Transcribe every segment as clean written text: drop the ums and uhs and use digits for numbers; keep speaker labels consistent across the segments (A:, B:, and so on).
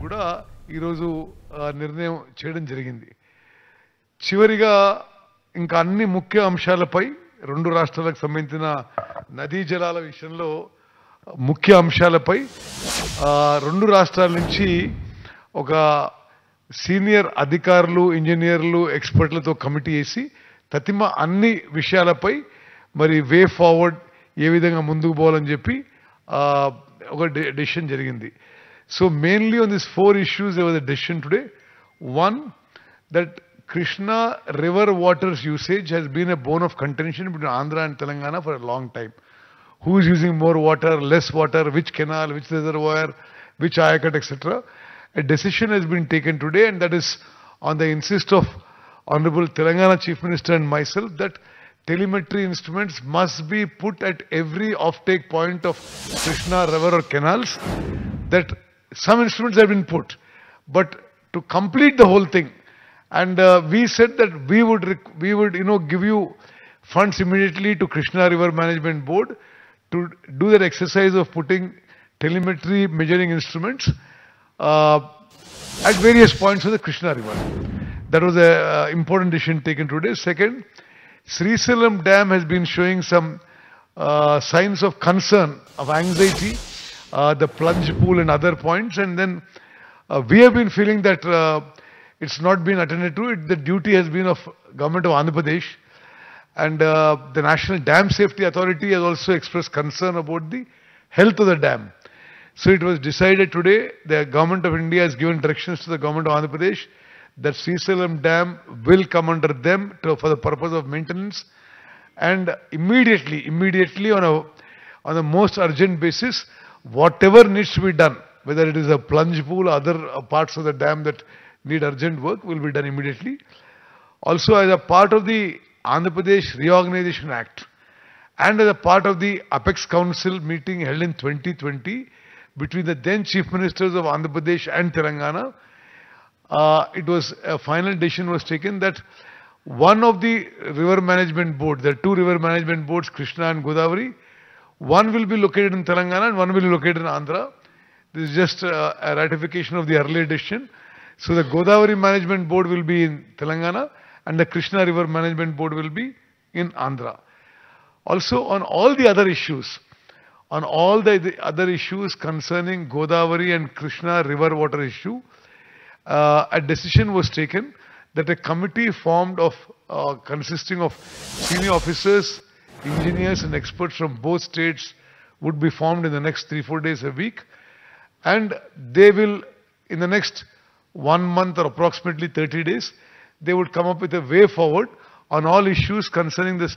A: కూడా ఈరోజు నిర్ణయం చేయడం జరిగింది. చివరిగా ఇంకా అన్ని ముఖ్య అంశాలపై రెండు రాష్ట్రాలకు సంబంధించిన నదీ జలాల విషయంలో ముఖ్య అంశాలపై రెండు రాష్ట్రాల నుంచి ఒక సీనియర్ అధికారులు, ఇంజనీర్లు, ఎక్స్పర్ట్లతో కమిటీ వేసి తతిమ అన్ని విషయాలపై మరి వే ఫార్వర్డ్ ఏ విధంగా ముందుకు పోవాలని చెప్పి ఒక డెసిషన్ జరిగింది. So mainly on this 4 issues there was a decision today. One, that Krishna river water's usage has been a bone of contention between Andhra and Telangana for a long time. Who is using more water, less water, which canal, which reservoir, which ayakat, etc. A decision has been taken today, and that is on the insist of Honorable Telangana Chief Minister and myself, that telemetry instruments must be put at every offtake point of Krishna river or canals. That some instruments have been put, but to complete the whole thing, and we said that we would give you funds immediately to Krishna River Management Board to do that exercise of putting telemetry measuring instruments at various points of the Krishna River. That was an important decision taken today. Second, Srisailam Dam has been showing some signs of concern, of anxiety, the plunge pool and other points, and then we have been feeling that it's not been attended to. The duty has been of Government of Andhra Pradesh, and the National Dam Safety Authority has also expressed concern about the health of the dam. So it was decided today, the Government of India has given directions to the Government of Andhra Pradesh that Srisailam Dam will come under them for the purpose of maintenance, and immediately on a most urgent basis, whatever needs to be done, whether it is a plunge pool or other parts of the dam that need urgent work, will be done immediately. Also, as a part of the Andhra Pradesh Reorganization Act and as a part of the Apex Council meeting held in 2020 between the then Chief Ministers of Andhra Pradesh and Telangana, it was a final decision was taken that one of the river management boards, there are 2 river management boards, Krishna and Godavari, one will be located in Telangana and one will be located in Andhra. This is just a ratification of the earlier decision. So the Godavari Management Board will be in Telangana and the Krishna River Management Board will be in Andhra. Also on all the other issues, concerning Godavari and Krishna River water issue, a decision was taken that a committee formed of consisting of senior officers, engineers and experts from both states would be formed in the next 3-4 days a week, and they will, in the next 1 month or approximately 30 days, they would come up with a way forward on all issues concerning the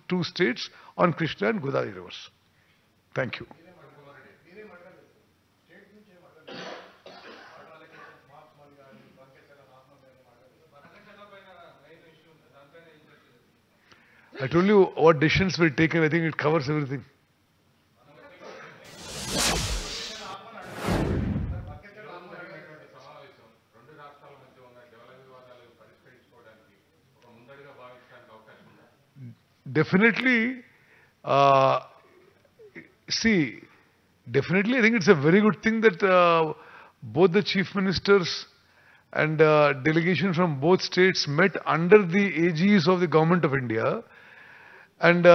A: two states on Krishna and Godavari rivers. Thank you. I told you what decisions were taken. I think it covers everything. Definitely, definitely I think it's a very good thing that both the chief ministers and delegation from both states met under the aegis of the Government of India, and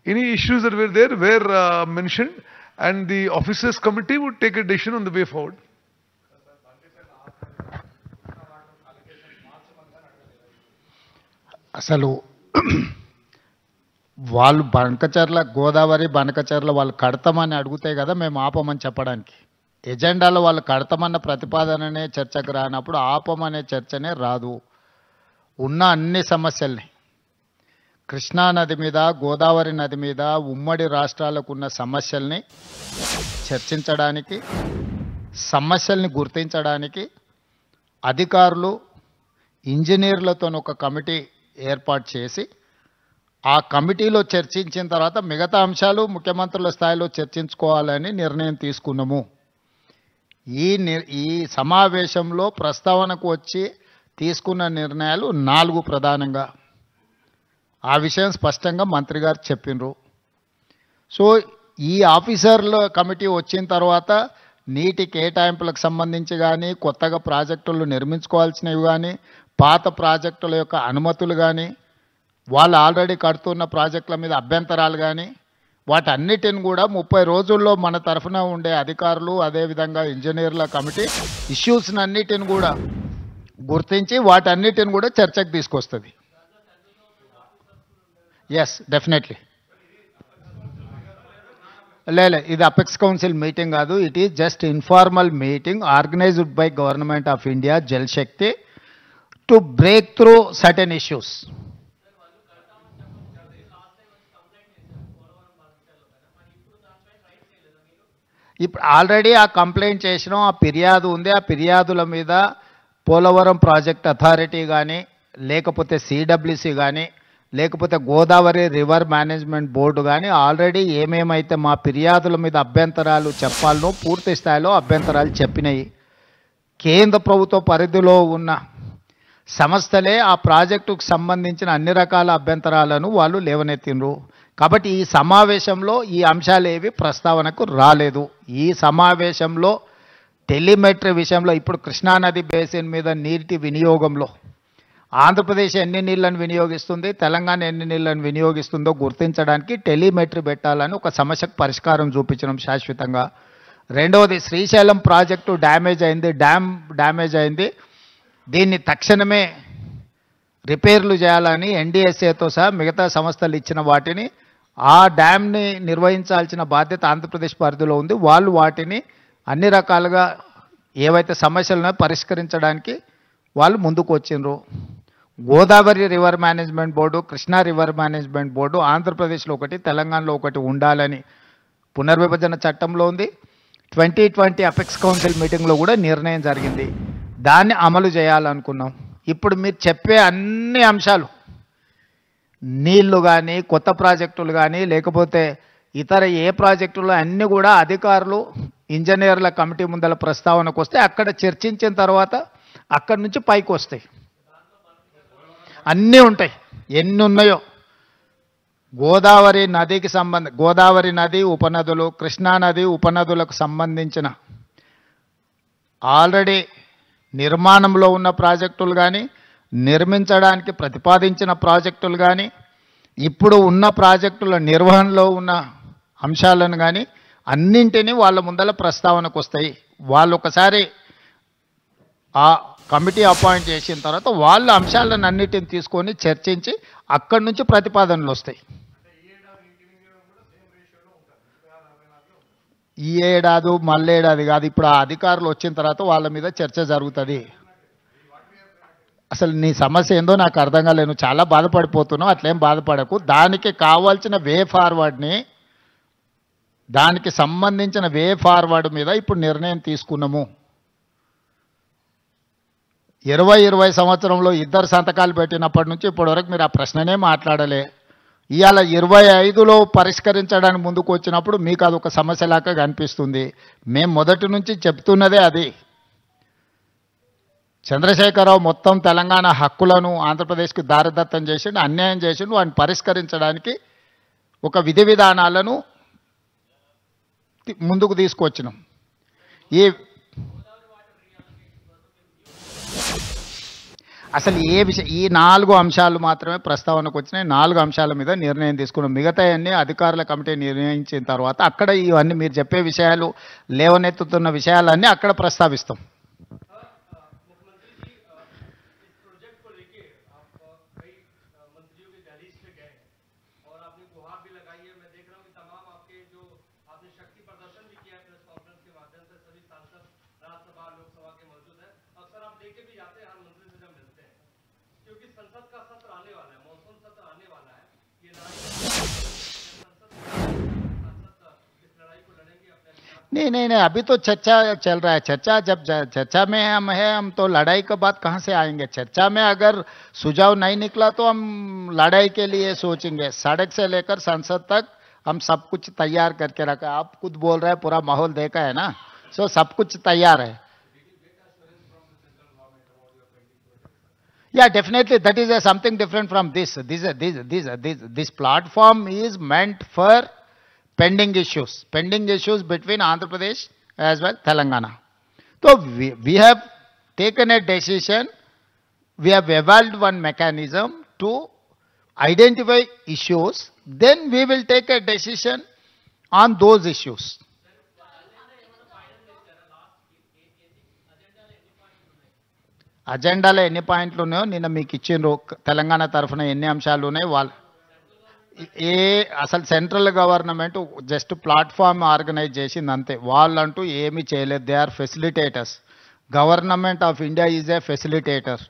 A: any issues that were there were mentioned, and the officers committee would take a decision on the way forward.
B: అసలు వాళ్ళు బనకచర్ల గోదావరి బనకచర్ల వాళ్ళు కడతామని అడిగితే కదా మేము ఆపమని చెప్పడానికి. ఎజెండాలో వాళ్ళు కడతామన్న ప్రతిపాదననే చర్చకు రానప్పుడు ఆపమనే చర్చనే రాదు. ఉన్న అన్ని సమస్యల్ని, కృష్ణా నది మీద, గోదావరి నది మీద, ఉమ్మడి రాష్ట్రాలకు ఉన్న సమస్యల్ని చర్చించడానికి, సమస్యల్ని గుర్తించడానికి అధికారులు, ఇంజనీర్లతో ఒక కమిటీ ఏర్పాటు చేసి ఆ కమిటీలో చర్చించిన తర్వాత మిగతా అంశాలు ముఖ్యమంత్రుల స్థాయిలో చర్చించుకోవాలని నిర్ణయం తీసుకున్నాము. ఈ సమావేశంలో ప్రస్తావనకు వచ్చి తీసుకున్న నిర్ణయాలు 4 ప్రధానంగా. ఆ విషయం స్పష్టంగా మంత్రి గారు చెప్పినరు. సో ఈ ఆఫీసర్ల కమిటీ వచ్చిన తర్వాత నీటి కేటాయింపులకు సంబంధించి కానీ, కొత్తగా ప్రాజెక్టులు నిర్మించుకోవాల్సినవి కానీ, పాత ప్రాజెక్టుల యొక్క అనుమతులు కానీ, వాళ్ళు ఆల్రెడీ కడుతున్న ప్రాజెక్టుల మీద అభ్యంతరాలు కానీ, వాటన్నిటిని కూడా 30 రోజుల్లో మన తరఫున ఉండే అధికారులు, అదేవిధంగా ఇంజనీర్ల కమిటీ ఇష్యూస్ని అన్నిటిని కూడా గుర్తించి వాటన్నిటిని కూడా చర్చకు తీసుకొస్తుంది. Yes, definitely. లేదు, ఇది అపెక్స్ కౌన్సిల్ మీటింగ్ కాదు. It is just informal meeting organised by government of India, Jal Shakti, to break through certain issues. ఇప్పుడు ఆల్రెడీ ఆ కంప్లైంట్ చేసినాం, ఆ ఫిర్యాదు ఉంది. ఆ ఫిర్యాదుల మీద పోలవరం ప్రాజెక్ట్ అథారిటీ కానీ, లేకపోతే సిడబ్ల్యూసి కానీ, లేకపోతే గోదావరి రివర్ మేనేజ్మెంట్ బోర్డు కానీ ఆల్రెడీ ఏమేమైతే మా ఫిర్యాదుల మీద అభ్యంతరాలు చెప్పాలనో పూర్తి స్థాయిలో అభ్యంతరాలు చెప్పినాయి. కేంద్ర ప్రభుత్వ పరిధిలో ఉన్న సంస్థలే ఆ ప్రాజెక్టుకు సంబంధించిన అన్ని రకాల అభ్యంతరాలను వాళ్ళు లేవనెత్తిండ్రు. కాబట్టి ఈ సమావేశంలో ఈ అంశాలు ఏవి ప్రస్తావనకు రాలేదు. ఈ సమావేశంలో టెలిమెట్రీ విషయంలో ఇప్పుడు కృష్ణానది బేసిన్ మీద నీటి వినియోగంలో ఆంధ్రప్రదేశ్ ఎన్ని నీళ్లను వినియోగిస్తుంది, తెలంగాణ ఎన్ని నీళ్లను వినియోగిస్తుందో గుర్తించడానికి టెలిమెట్రీ పెట్టాలని ఒక సమస్యకు పరిష్కారం చూపించడం శాశ్వతంగా. రెండవది, శ్రీశైలం ప్రాజెక్టు డ్యామేజ్ అయింది, డ్యామేజ్ అయింది, దీన్ని తక్షణమే రిపేర్లు చేయాలని ఎన్డీఎస్ఏతో సహా మిగతా సంస్థలు ఇచ్చిన వాటిని, ఆ డ్యామ్ని నిర్వహించాల్సిన బాధ్యత ఆంధ్రప్రదేశ్ పరిధిలో ఉంది. వాళ్ళు వాటిని అన్ని రకాలుగా ఏవైతే సమస్యలను పరిష్కరించడానికి వాళ్ళు ముందుకు వచ్చిండ్రు. Godavari river management board, Krishna river management board ఆంధ్రప్రదేశ్లో ఒకటి, తెలంగాణలో ఒకటి ఉండాలని పునర్విభజన చట్టంలో ఉంది. 2020 అపెక్స్ కౌన్సిల్ మీటింగ్లో కూడా నిర్ణయం జరిగింది. దాన్ని అమలు చేయాలనుకున్నాం. ఇప్పుడు మీరు చెప్పే అన్ని అంశాలు, నీళ్లు కానీ, కొత్త ప్రాజెక్టులు కానీ, లేకపోతే ఇతర ఏ ప్రాజెక్టులు అన్నీ కూడా అధికారులు ఇంజనీర్ల కమిటీ ముందల ప్రస్తావనకు వస్తే అక్కడ చర్చించిన తర్వాత అక్కడి నుంచి పైకి వస్తాయి. అన్నీ ఉంటాయి, ఎన్ని ఉన్నాయో. గోదావరి నదికి గోదావరి నది ఉపనదులు, కృష్ణానది ఉపనదులకు సంబంధించిన ఆల్రెడీ నిర్మాణంలో ఉన్న ప్రాజెక్టులు కానీ, నిర్మించడానికి ప్రతిపాదించిన ప్రాజెక్టులు కానీ, ఇప్పుడు ఉన్న ప్రాజెక్టుల నిర్వహణలో ఉన్న అంశాలను కానీ అన్నింటినీ వాళ్ళ ముందల ప్రస్తావనకు వస్తాయి. వాళ్ళు ఒకసారి ఆ కమిటీ అపాయింట్ చేసిన తర్వాత వాళ్ళ అంశాలను అన్నిటిని తీసుకొని చర్చించి అక్కడి నుంచి ప్రతిపాదనలు వస్తాయి. ఈ ఏడాది మళ్ళేడాది కాదు, ఇప్పుడు ఆ అధికారులు వచ్చిన తర్వాత వాళ్ళ మీద చర్చ జరుగుతుంది. అసలు నీ సమస్య ఏందో నాకు అర్థం కాలేదు, చాలా బాధపడిపోతున్నావు. అట్లేం బాధపడకు. దానికి కావాల్సిన వే ఫార్వర్డ్ని, దానికి సంబంధించిన వే ఫార్వర్డ్ మీద ఇప్పుడు నిర్ణయం తీసుకున్నాము. 2020 సంవత్సరంలో ఇద్దరు సంతకాలు పెట్టినప్పటి నుంచి ఇప్పటివరకు మీరు ఆ ప్రశ్ననే మాట్లాడలే. ఇవాళ 25లో పరిష్కరించడానికి ముందుకు వచ్చినప్పుడు మీకు అదొక సమస్యలాగా కనిపిస్తుంది. మేము మొదటి నుంచి చెప్తున్నదే అది. చంద్రశేఖరరావు మొత్తం తెలంగాణ హక్కులను ఆంధ్రప్రదేశ్కి దారదత్తం చేసిండు, అన్యాయం చేసిండు. వాటిని పరిష్కరించడానికి ఒక విధి విధానాలను ముందుకు తీసుకొచ్చినాం. అసలు ఈ 4 అంశాలు మాత్రమే ప్రస్తావనకు వచ్చినాయి. 4 అంశాల మీద నిర్ణయం తీసుకున్నాం. మిగతా అన్ని అధికారుల కమిటీ నిర్ణయించిన తర్వాత అక్కడ ఇవన్నీ మీరు చెప్పే విషయాలు, లేవనెత్తుతున్న విషయాలన్నీ అక్కడ ప్రస్తావిస్తాం. नहीं, अभी तो चर्चा चल रहा है. चर्चा जब चर्चा में हम है, हम तो लड़ाई के बाद कहाँ से आएंगे. चर्चा में अगर सुझाव नहीं निकला तो हम लड़ाई के लिए सोचेंगे. सड़क से लेकर संसद तक हम सब कुछ तैयार करके रखा है. आप खुद बोल रहे हैं पूरा माहौल देखा है ना, सो सब कुछ तैयार है. Yeah, definitely that is something different from this. This platform is meant for pending issues between Andhra Pradesh as well Telangana. So we have taken a decision, we have evolved one mechanism to identify issues, then we will take a decision on those issues. అజెండాలో ఎన్ని పాయింట్లు ఉన్నాయో నిన్న మీకు ఇచ్చిండ్రు. తెలంగాణ తరఫున ఎన్ని అంశాలు ఉన్నాయి వాళ్ళు అసలు central government just platform organise చేసింది అంతే. వాళ్ళంటూ ఏమీ చేయలేదు. They are facilitators. Government of India is a facilitator.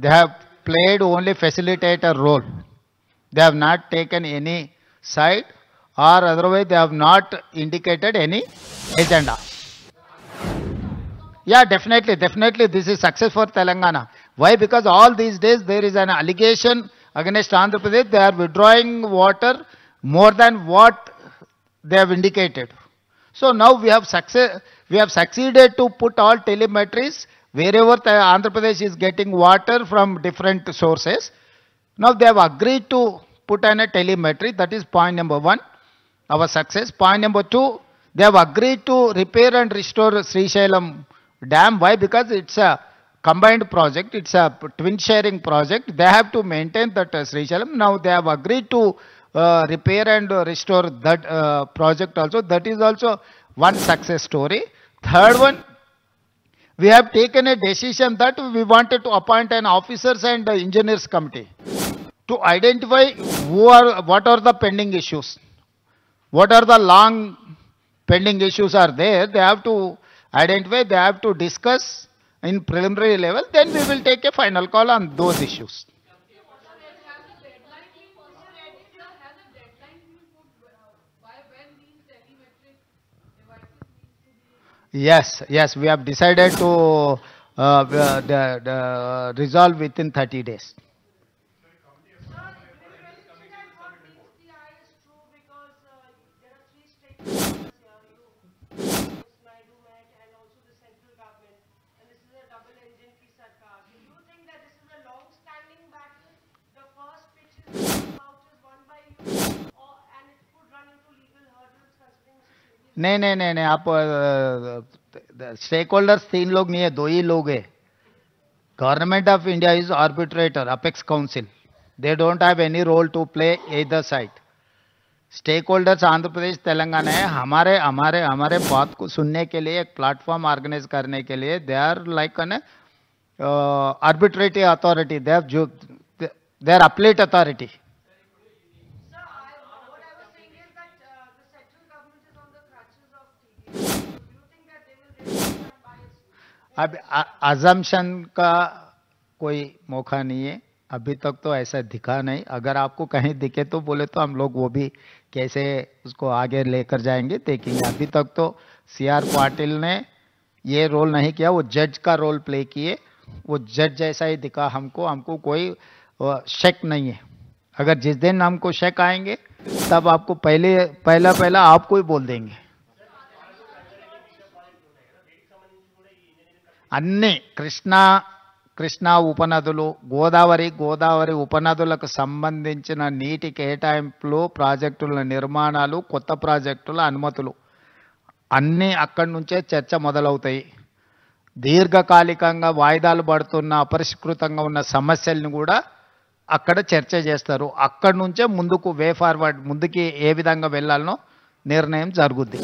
B: They have played only facilitator role. They have not taken any side, or otherwise they have not indicated any agenda. Yeah, definitely this is success for Telangana. Why? Because all these days there is an allegation against Andhra Pradesh. They are withdrawing water more than what they have indicated. So now we have succeeded to put all telemetries wherever Andhra Pradesh is getting water from different sources. Now they have agreed to put in a telemetry. That is point number 1, our success. Point number 2, they have agreed to repair and restore Srisailam Dam. Why? Because it's a combined project. It's a twin sharing project. They have to maintain that Srisailam. Now they have agreed to repair and restore that project also. That is also one success story. Third one, we have taken a decision that we wanted to appoint an officers and engineers committee to identify what are the pending issues, what are the long pending issues are there. They have to identify, they have to discuss in preliminary level, then we will take a final call on those issues. Yes, we have decided to resolve within 30 days. नहीं, आप stake holders 3 लोग नहीं है, 2 ही लोग है. Government of India is arbitrator, apex council. They don't have any role to play either side. Stakeholders Andhra Pradesh Telangana है. हमारे बात को सुनने के लिए एक प्लेटफॉर्म ऑर्गेनाइज करने के लिए they are like an arbitrative authority. They are appellate authority. अब अजम्पशन का कोई मौका नहीं है. अभी तक तो ऐसा दिखा नहीं. अगर आपको कहीं दिखे तो बोले तो हम लोग वो भी कैसे उसको आगे लेकर जाएंगे देखेंगे. अभी तक तो CR पाटिल ने ये रोल नहीं किया. वो जज का रोल प्ले किए. वो जज जैसा ही दिखा हमको कोई शक नहीं है. अगर जिस दिन हमको शक आएंगे तब आपको पहला आपको ही बोल देंगे. అన్ని కృష్ణా ఉపనదులు, గోదావరి ఉపనదులకు సంబంధించిన నీటి కేటాయింపులు, ప్రాజెక్టుల నిర్మాణాలు, కొత్త ప్రాజెక్టుల అనుమతులు అన్నీ అక్కడి నుంచే చర్చ మొదలవుతాయి. దీర్ఘకాలికంగా వాయిదాలు పడుతున్న అపరిష్కృతంగా ఉన్న సమస్యలను కూడా అక్కడ చర్చ చేస్తారు. అక్కడి నుంచే ముందుకు వే ఫార్వర్డ్, ముందుకి ఏ విధంగా వెళ్ళాలనో నిర్ణయం జరుగుద్ది.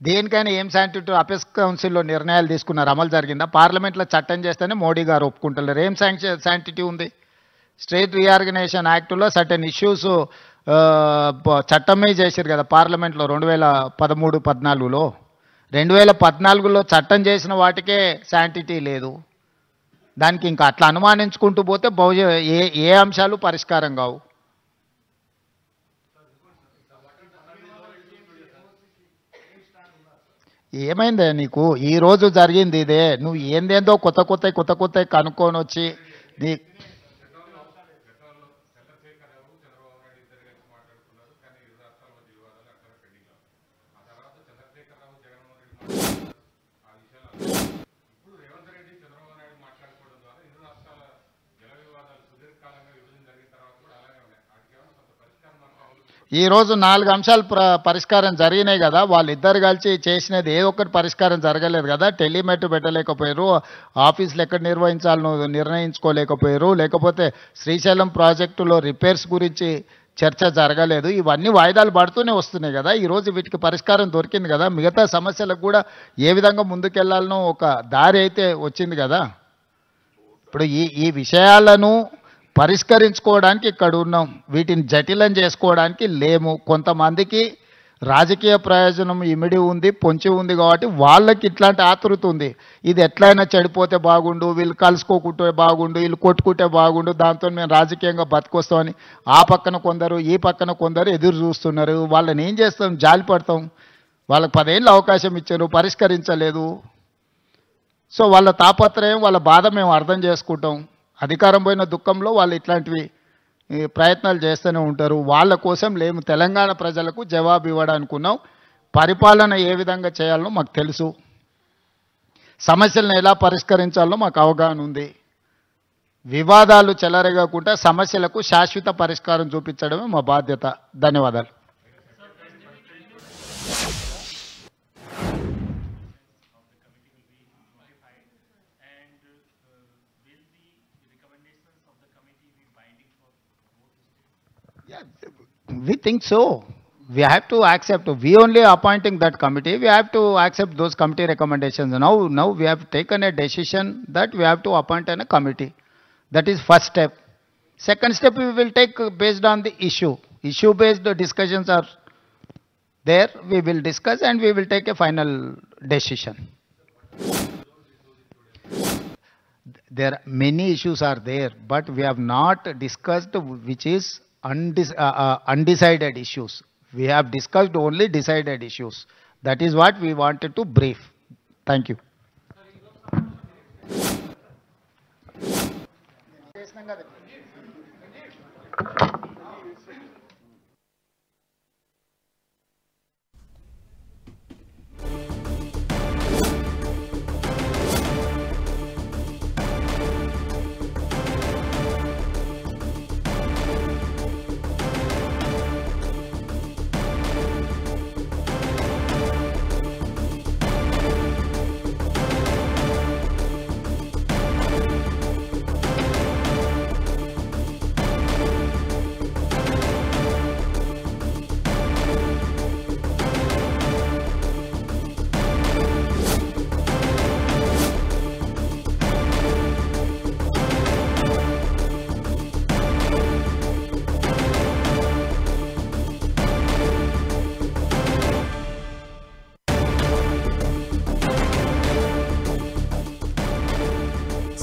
B: దేనికైనా ఏం శాంటిటీ అపెక్స్ కౌన్సిల్లో నిర్ణయాలు తీసుకున్నారు, అమలు జరిగిందా? పార్లమెంట్లో చట్టం చేస్తేనే మోడీ గారు ఒప్పుకుంటారు. ఏం శాంటిటీ ఉంది? స్టేట్ రీఆర్గనైజేషన్ యాక్ట్లో సర్టెన్ ఇష్యూస్ చట్టమే చేశారు కదా పార్లమెంట్లో 2013-14లో. 2014లో చట్టం చేసిన వాటికే శాంటిటీ లేదు. దానికి ఇంకా అట్లా అనుమానించుకుంటూ పోతే ఏ అంశాలు పరిష్కారం కావు. ఏమైందే నీకు? ఈరోజు జరిగింది ఇదే. నువ్వు ఏందేందో కొత్త కనుక్కొని వచ్చి నీ ఈరోజు 4 అంశాలు పరిష్కారం జరిగినాయి కదా, వాళ్ళిద్దరు కలిసి చేసినది ఏ ఒక్కటి పరిష్కారం జరగలేదు కదా. టెలిమెట్ పెట్టలేకపోయారు, ఆఫీసులు ఎక్కడ నిర్వహించాలనో నిర్ణయించుకోలేకపోయారు, లేకపోతే శ్రీశైలం ప్రాజెక్టులో రిపేర్స్ గురించి చర్చ జరగలేదు. ఇవన్నీ వాయిదాలు పడుతూనే వస్తున్నాయి కదా. ఈరోజు వీటికి పరిష్కారం దొరికింది కదా. మిగతా సమస్యలకు కూడా ఏ విధంగా ముందుకెళ్లాలనో ఒక దారి అయితే వచ్చింది కదా. ఇప్పుడు ఈ విషయాలను పరిష్కరించుకోవడానికి ఇక్కడ ఉన్నాం, వీటిని జటిలం చేసుకోవడానికి లేము. కొంతమందికి రాజకీయ ప్రయోజనం ఇమిడి ఉంది, పొంచి ఉంది కాబట్టి వాళ్ళకి ఇట్లాంటి ఆతృత ఉంది. ఇది ఎట్లయినా చెడిపోతే బాగుండు, వీళ్ళు కలుసుకోకుంటే బాగుండు, వీళ్ళు కొట్టుకుంటే బాగుండు, దాంతో మేము రాజకీయంగా బతికొస్తామని ఆ పక్కన కొందరు ఈ పక్కన కొందరు ఎదురు చూస్తున్నారు. వాళ్ళని ఏం చేస్తాం, జాలి పడతాం. వాళ్ళకి 10 ఏళ్ళు అవకాశం ఇచ్చారు, పరిష్కరించలేదు. సో వాళ్ళ తాపత్రయం, వాళ్ళ బాధ మేము అర్థం చేసుకుంటాం. అధికారం పోయిన దుఃఖంలో వాళ్ళు ఇట్లాంటివి ప్రయత్నాలు చేస్తూనే ఉంటారు. వాళ్ళ కోసం లేము, తెలంగాణ ప్రజలకు జవాబు ఇవ్వడానికి ఉన్నాం. పరిపాలన ఏ విధంగా చేయాలనో మాకు తెలుసు, సమస్యలను ఎలా పరిష్కరించాలో మాకు అవగాహన ఉంది. వివాదాలు చెలరేగకుండా సమస్యలకు శాశ్వత పరిష్కారం చూపించడమే మా బాధ్యత. ధన్యవాదాలు. We think so. We have to accept. We only appointing that committee. We have to accept those committee recommendations. Now we have taken a decision that we have to appoint a committee. That is first step. Second step we will take based on the issue. Issue-based discussions are there. We will discuss and we will take a final decision. There many issues are there, but we have not discussed which is undecided issues. We have discussed only decided issues. That is what we wanted to brief. Thank you.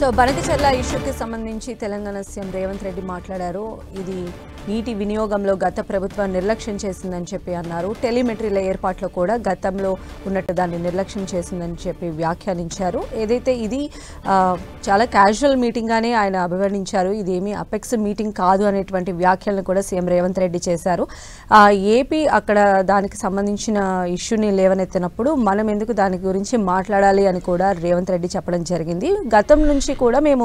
C: So Banakacherla ఇష్యూకి సంబంధించి Telangana CM Revanth Reddy మాట్లాడారు. ఇది నీటి వినియోగంలో గత ప్రభుత్వం నిర్లక్ష్యం చేసిందని చెప్పి అన్నారు. టెలిమెట్రీల ఏర్పాట్లో కూడా గతంలో ఉన్నట్టు దాన్ని నిర్లక్ష్యం చేసిందని చెప్పి వ్యాఖ్యానించారు. ఏదైతే ఇది చాలా క్యాజువల్ మీటింగ్గానే ఆయన అభివర్ణించారు. ఇదేమీ అపెక్స్ మీటింగ్ కాదు అనేటువంటి వ్యాఖ్యలను కూడా సీఎం రేవంత్ రెడ్డి చేశారు. ఏపీ అక్కడ దానికి సంబంధించిన ఇష్యూని లేవనెత్తినప్పుడు మనం ఎందుకు దాని గురించి మాట్లాడాలి అని కూడా రేవంత్ రెడ్డి చెప్పడం జరిగింది. గతం నుంచి కూడా మేము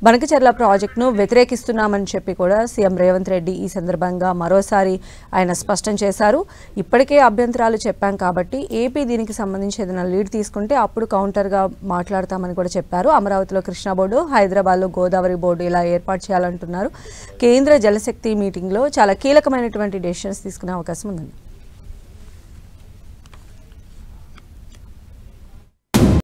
C: బనకచెర్ల ప్రాజెక్టును వ్యతిరేకిస్తున్నామని చెప్పి కూడా సీఎం రేవంత్ రెడ్డి ఈ సందర్భంగా మరోసారి ఆయన స్పష్టం చేశారు. ఇప్పటికే అభ్యంతరాలు చెప్పాం కాబట్టి ఏపీ దీనికి సంబంధించి ఏదైనా లీడ్ తీసుకుంటే అప్పుడు కౌంటర్గా మాట్లాడతామని కూడా చెప్పారు. అమరావతిలో కృష్ణా బోర్డు, హైదరాబాద్లో గోదావరి బోర్డు ఇలా ఏర్పాటు చేయాలంటున్నారు. కేంద్ర జలశక్తి మీటింగ్లో చాలా కీలకమైనటువంటి డెసిషన్స్ తీసుకునే అవకాశం ఉందండి.